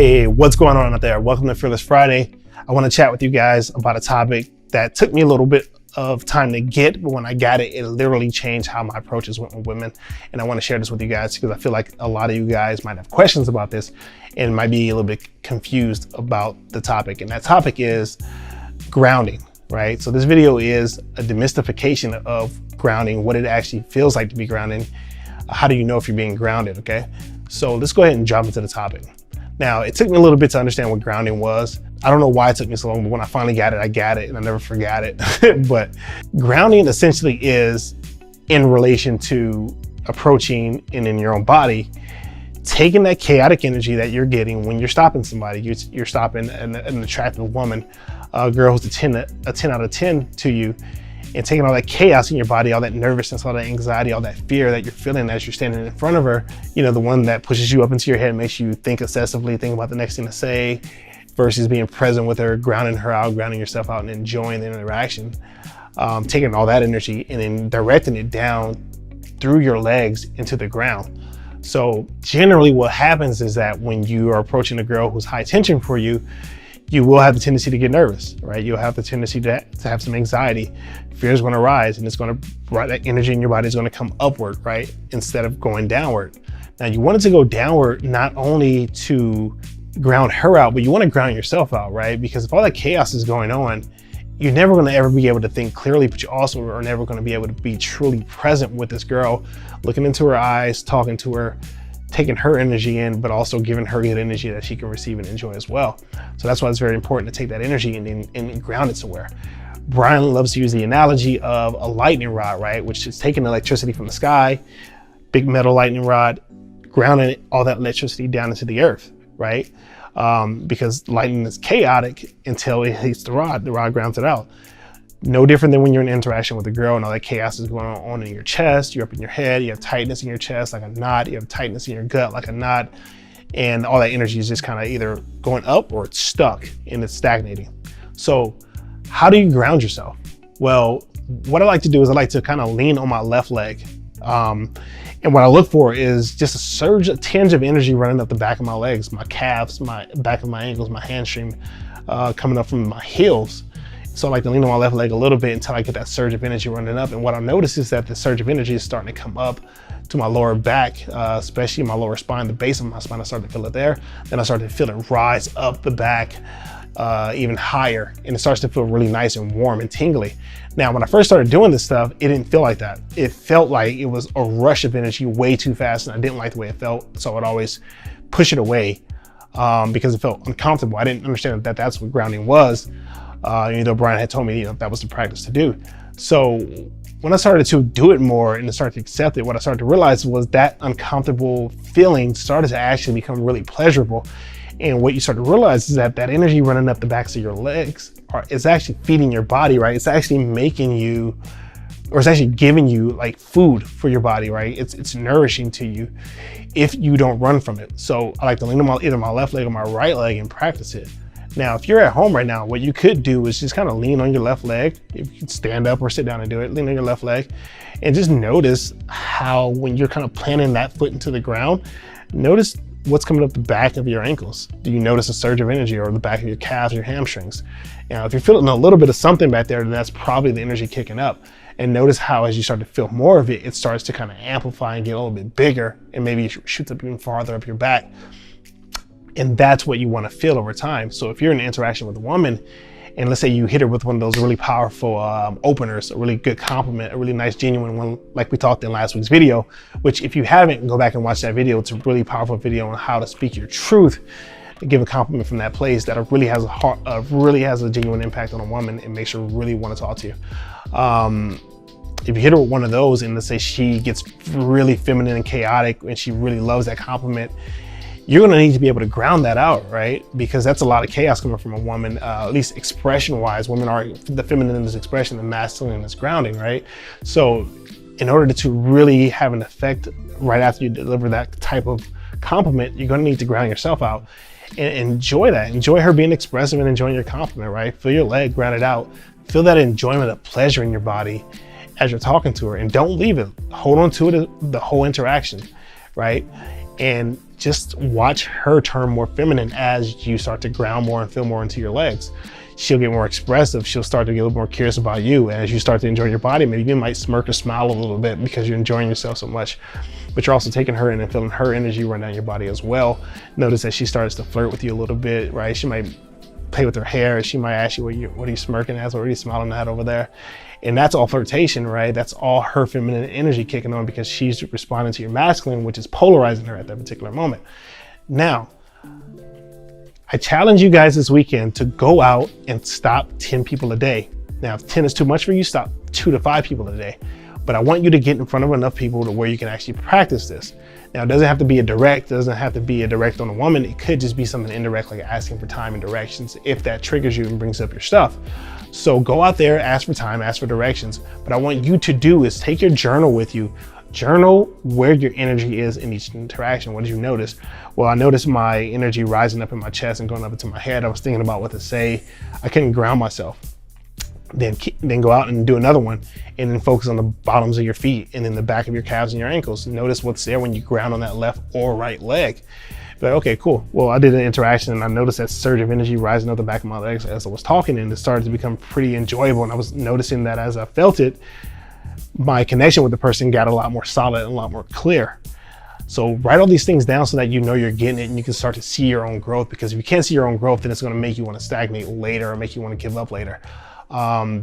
Hey, what's going on out there? Welcome to Fearless Friday. I want to chat with you guys about a topic that took me a little bit of time to get, but when I got it, it literally changed how my approaches went with women. And I want to share this with you guys because I feel like a lot of you guys might have questions about this and might be a little bit confused about the topic. And that topic is grounding, right? So this video is a demystification of grounding, what it actually feels like to be grounding. How do you know if you're being grounded, okay? So let's go ahead and jump into the topic. Now, it took me a little bit to understand what grounding was. I don't know why it took me so long, but when I finally got it, and I never forgot it. But grounding essentially is in relation to approaching and in your own body, taking that chaotic energy that you're getting when you're stopping somebody. You're stopping an attractive woman, a girl who's a 10 out of 10 to you, and taking all that chaos in your body, all that nervousness, all that anxiety, all that fear that you're feeling as you're standing in front of her, you know, the one that pushes you up into your head, makes you think excessively, think about the next thing to say, versus being present with her, grounding her out, grounding yourself out, and enjoying the interaction. Taking all that energy and then directing it down through your legs into the ground. So generally what happens is that when you are approaching a girl who's high tension for you, you will have the tendency to get nervous, right? You'll have the tendency to have some anxiety. Fear is going to rise, and it's going to, that energy in your body is going to come upward, right? Instead of going downward. Now you want it to go downward, not only to ground her out, but you want to ground yourself out, right? Because if all that chaos is going on, you're never going to ever be able to think clearly, but you also are never going to be able to be truly present with this girl, looking into her eyes, talking to her, taking her energy in, but also giving her good energy that she can receive and enjoy as well. So that's why it's very important to take that energy and ground it somewhere. Brian loves to use the analogy of a lightning rod, right? Which is taking electricity from the sky, big metal lightning rod, grounding all that electricity down into the earth, right? Because lightning is chaotic until it hits the rod grounds it out. No different than when you're in interaction with a girl and all that chaos is going on in your chest, you're up in your head, you have tightness in your chest like a knot, you have tightness in your gut like a knot, and all that energy is just kind of either going up or it's stuck and it's stagnating. So how do you ground yourself? Well, what I like to do is I like to kind of lean on my left leg. And what I look for is just a tinge of energy running up the back of my legs, my calves, my back of my ankles, my hamstring, coming up from my heels. So I like to lean on my left leg a little bit until I get that surge of energy running up. And what I notice is that the surge of energy is starting to come up to my lower back, especially my lower spine, the base of my spine. I start to feel it there. Then I start to feel it rise up the back even higher. And it starts to feel really nice and warm and tingly. Now, when I first started doing this stuff, it didn't feel like that. It felt like it was a rush of energy way too fast, and I didn't like the way it felt. So I'd always push it away because it felt uncomfortable. I didn't understand that that's what grounding was. Even though Brian had told me, that was the practice to do. So when I started to do it more and started to accept it, what I started to realize was that uncomfortable feeling started to actually become really pleasurable. And what you start to realize is that that energy running up the backs of your legs is actually feeding your body, right? It's actually making you, or it's actually giving you like food for your body, right? It's nourishing to you if you don't run from it. So I like to lean on either my left leg or my right leg and practice it. Now, if you're at home right now, what you could do is just kind of lean on your left leg. If you can stand up or sit down and do it, lean on your left leg and just notice how when you're kind of planting that foot into the ground, notice what's coming up the back of your ankles. Do you notice a surge of energy or the back of your calves, your hamstrings? Now, if you're feeling a little bit of something back there, then that's probably the energy kicking up. And notice how as you start to feel more of it, it starts to kind of amplify and get a little bit bigger, and maybe it shoots up even farther up your back. And that's what you want to feel over time. So if you're in an interaction with a woman, and let's say you hit her with one of those really powerful openers, a really good compliment, a really nice, genuine one, like we talked in last week's video, which if you haven't, go back and watch that video. It's a really powerful video on how to speak your truth and give a compliment from that place that really has a genuine impact on a woman and makes her really want to talk to you. If you hit her with one of those and let's say she gets really feminine and chaotic and she really loves that compliment, you're going to need to be able to ground that out, right? Because that's a lot of chaos coming from a woman, at least expression-wise. Women are the feminine in this expression, the masculine in this grounding, right? So in order to really have an effect right after you deliver that type of compliment, you're going to need to ground yourself out and enjoy that. Enjoy her being expressive and enjoying your compliment, right? Feel your leg, ground it out. Feel that enjoyment of pleasure in your body as you're talking to her, and don't leave it. Hold on to it the whole interaction, right? and just watch her turn more feminine as you start to ground more and feel more into your legs. She'll get more expressive. She'll start to get a little more curious about you. And as you start to enjoy your body, maybe you might smirk or smile a little bit because you're enjoying yourself so much. But you're also taking her in and feeling her energy run down your body as well. Notice that she starts to flirt with you a little bit, right? She might play with her hair. She might ask you, what are you smirking at? What are you smiling at over there? And that's all flirtation, right? That's all her feminine energy kicking on because she's responding to your masculine, which is polarizing her at that particular moment. Now, I challenge you guys this weekend to go out and stop 10 people a day. Now, if 10 is too much for you, stop 2 to 5 people a day. But I want you to get in front of enough people to where you can actually practice this. Now, it doesn't have to be a direct, it doesn't have to be a direct on a woman. It could just be something indirect, like asking for time and directions, if that triggers you and brings up your stuff. So go out there, ask for time, ask for directions. But I want you to do is take your journal with you. Journal where your energy is in each interaction. What did you notice? Well, I noticed my energy rising up in my chest and going up into my head. I was thinking about what to say. I couldn't ground myself. Then go out and do another one, and then focus on the bottoms of your feet and then the back of your calves and your ankles. Notice what's there when you ground on that left or right leg. But okay, cool. Well, I did an interaction and I noticed that surge of energy rising up the back of my legs as I was talking, and it started to become pretty enjoyable. And I was noticing that as I felt it, my connection with the person got a lot more solid and a lot more clear. So write all these things down so that you know you're getting it and you can start to see your own growth, because if you can't see your own growth, then it's going to make you want to stagnate later or make you want to give up later.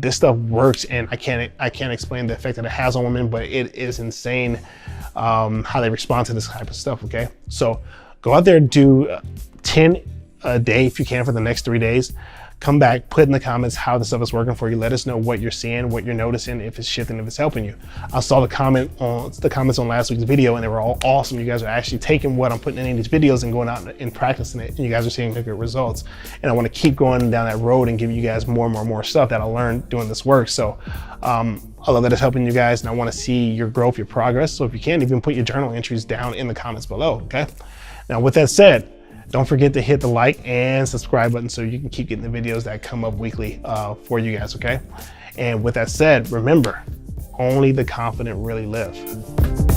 This stuff works, and I can't explain the effect that it has on women, but it is insane how they respond to this type of stuff. Okay, so go out there and do 10 a day if you can for the next 3 days. Come back, put in the comments how the stuff is working for you. Let us know what you're seeing, what you're noticing, if it's shifting, if it's helping you. I saw the comments on last week's video, and they were all awesome. You guys are actually taking what I'm putting in these videos and going out and practicing it, and you guys are seeing good results. And I want to keep going down that road and give you guys more stuff that I learned doing this work. So I love that it's helping you guys, and I want to see your growth, your progress. So if you can, even put your journal entries down in the comments below. Okay. Now, with that said, don't forget to hit the like and subscribe button so you can keep getting the videos that come up weekly for you guys, okay? And with that said, remember, only the confident really live.